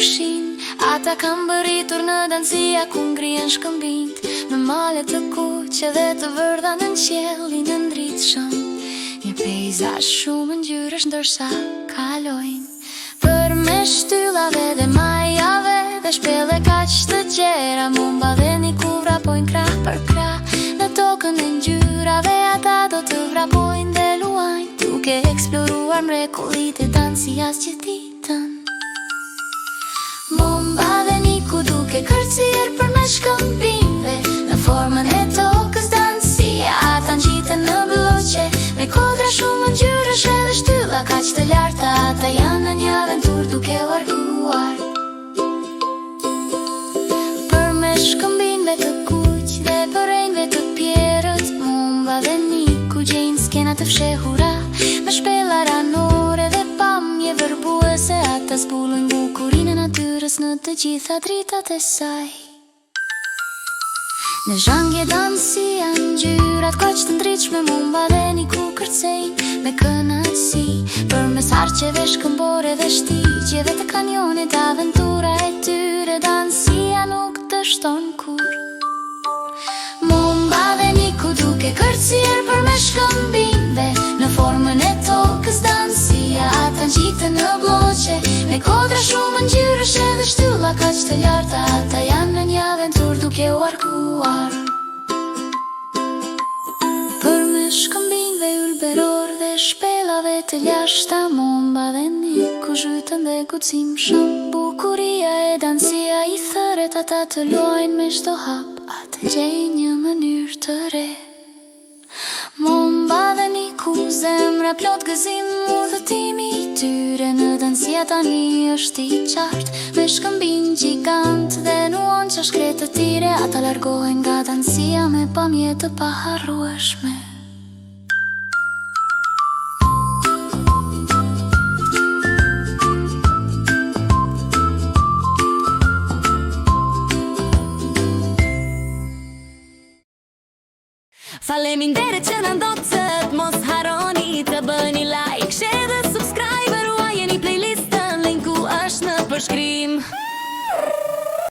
fshin. Ata kam bëritur në dansia ku ngrien shkëmbinjt, në malet të kuqe dhe të vërdha në qiellin e ndritshëm. Një peizazh shumë ngjyrash ndërsa kalojnë përme shtyllave dhe majave dhe shpellë kaq të gjera, mumba dhe një ku vrapojnë krah për krah në tokën e ngjyrave. Ata do të vrapojnë dhe luajnë, duke eksploruar mrekullit e dansias që ditën. Mumba dhe Niku duke kërcier përmes shkëmbinjve në formën e tokës dansia. Ata ngjiten në bloqe me kodra shumë ngjyrash edhe shtylla kaq të larta. Ata janë në një aventurë duke u larguar përmes shkëmbinjve të kuq dhe përrenjve të pjerrët. Mumba dhe Niku gjejnë skena të fshehura me shpella ranore dhe pamje vërbuese. Ata zbulojnë bukurinë e natyrës në të gjitha dritat e saj. Në zhangje dansia ngjyrat kaq të ndritshme, Mumba dhe Niku kërcejnë me kënaqësi përmes harqeve shkëmbore dhe shtigjeve të kanjonit. Aventura e tyre dansia nuk të shton kur. Mumba dhe Niku duke kërcier përmes shkëmbinjve në formën e tokës dansia. Ata ngjiten në bloqe me kodra shumë ngjyrash edhe shtylla kaq të larta. Ata janë në një aventurë duke u larguar përmes shkëmbinjve ylberor dhe shpellave të lashta. Mumba dhe Niku zhytën dhe guximshëm bukuria e dansia i thërret. Ata të luajnë me çdo hap, ata gjejnë një mënyrë të re. Mumba dhe Niku zemra plot gëzim, udhëtimi i tyre në dansia tani është i qartë. Me shkëmbinj gjigant dhe nuon qashkret të tire, ata largohen nga dansia me pamje të paharrueshme. Faleminderit që na ndotët, mos harroni të bëni like, share dhe subscribe, ruajeni playlistën, linku është në përshkrim.